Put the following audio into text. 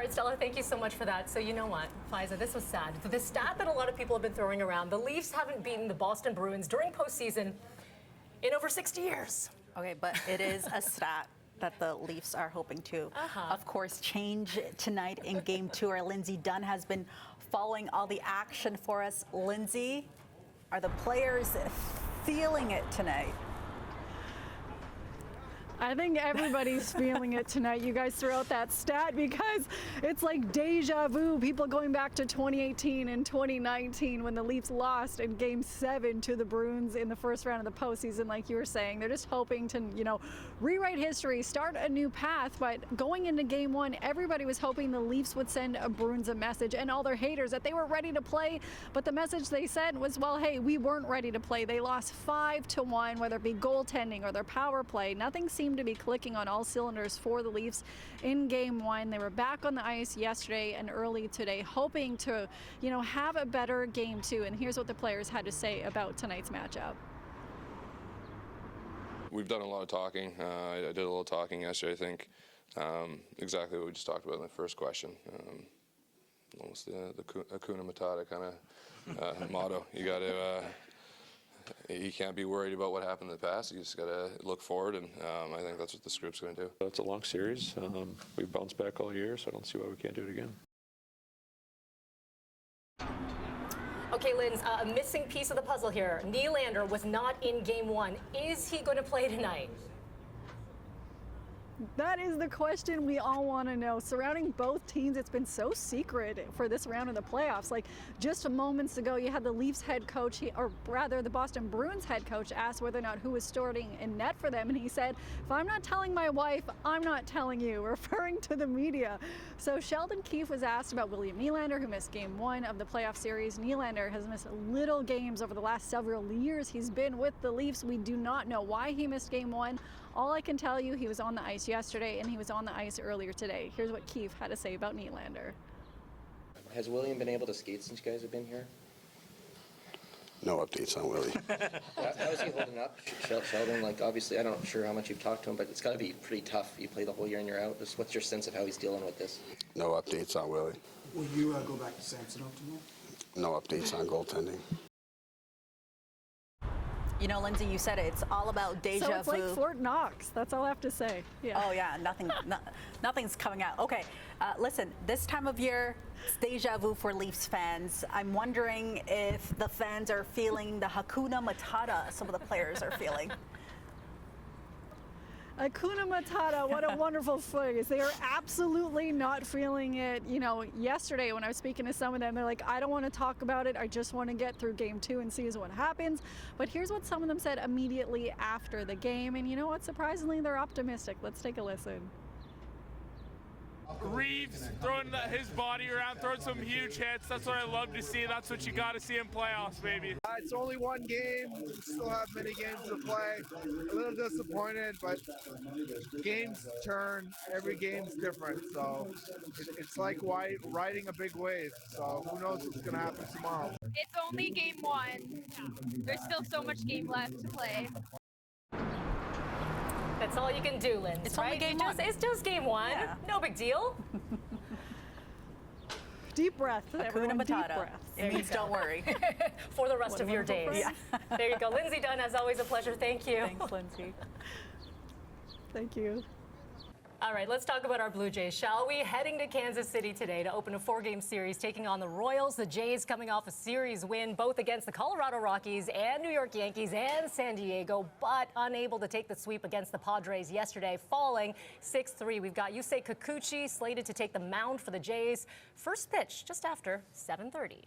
right, Stella, thank you so much for that. So you know what, Faiza, this was sad. The stat that a lot of people have been throwing around, the Leafs haven't beaten the Boston Bruins during postseason in over 60 years. Okay, but it is a stat that the Leafs are hoping to, of course, change tonight in Game 2. Our Lindsay Dunn has been following all the action for us. Lindsay, are the players feeling it tonight? I think everybody's feeling it tonight. You guys threw out that stat because it's like deja vu. People going back to 2018 and 2019 when the Leafs lost in Game 7 to the Bruins in the first round of the postseason, like you were saying. They're just hoping to, rewrite history, start a new path. But going into Game 1, everybody was hoping the Leafs would send a Bruins a message and all their haters that they were ready to play. But the message they sent was, well, hey, we weren't ready to play. They lost 5-1, whether it be goaltending or their power play. Nothing seemed to be clicking on all cylinders for the Leafs in Game 1. They were back on the ice yesterday and early today, hoping to, have a better Game 2. And here's what the players had to say about tonight's matchup. We've done a lot of talking. I did a little talking yesterday, I think. Exactly what we just talked about in the first question. Almost the Hakuna Matata kind of motto. You can't be worried about what happened in the past. You just got to look forward, and I think that's what this group's going to do. It's a long series. We've bounced back all year, so I don't see why we can't do it again. Okay, Linz, a missing piece of the puzzle here. Nylander was not in Game 1. Is he going to play tonight? That is the question we all want to know. Surrounding both teams, it's been so secret for this round of the playoffs. Like just moments ago, you had the Leafs head coach, or rather the Boston Bruins head coach, asked whether or not who was starting in net for them. And he said, if I'm not telling my wife, I'm not telling you, referring to the media. So Sheldon Keefe was asked about William Nylander, who missed Game 1 of the playoff series. Nylander has missed little games over the last several years he's been with the Leafs. We do not know why he missed Game 1. All I can tell you, he was on the ice yesterday and he was on the ice earlier today. Here's what Keefe had to say about Nylander. Has William been able to skate since you guys have been here? No updates on Willie. How is he holding up, Sheldon? Like, obviously, I'm not sure how much you've talked to him, but it's got to be pretty tough. You play the whole year and you're out. What's your sense of how he's dealing with this? No updates on Willie. Will you go back to Samsonov tomorrow? No updates on goaltending. Lindsay, you said it. It's all about deja vu. So it's like Fort Knox. That's all I have to say. Yeah. Oh, yeah. Nothing's coming out. Okay. Listen, this time of year, it's deja vu for Leafs fans. I'm wondering if the fans are feeling the Hakuna Matata some of the players are feeling. Hakuna Matata, what a wonderful phrase. They are absolutely not feeling it. Yesterday when I was speaking to some of them, they're like, I don't want to talk about it. I just want to get through Game 2 and see what happens. But here's what some of them said immediately after the game. And you know what? Surprisingly, they're optimistic. Let's take a listen. Reeves throwing his body around, throwing some huge hits. That's what I love to see. That's what you got to see in playoffs, baby. It's only one game. We still have many games to play. A little disappointed, but games turn. Every game's different. So it's like riding a big wave. So who knows what's going to happen tomorrow. It's only Game 1. There's still so much game left to play. That's all you can do, Linz. It's right? only Game 1. It's just Game 1. Yeah. No big deal. Deep breath. Hakuna Matata. Deep breath. It means don't worry. For the rest of your days. Yeah. There you go. Lindsay Dunn, as always, a pleasure. Thank you. Thanks, Lindsay. Thank you. All right, let's talk about our Blue Jays, shall we? Heading to Kansas City today to open a 4-game series taking on the Royals. The Jays coming off a series win both against the Colorado Rockies and New York Yankees and San Diego, but unable to take the sweep against the Padres yesterday, falling 6-3. We've got Yusei Kikuchi slated to take the mound for the Jays. First pitch just after 7:30.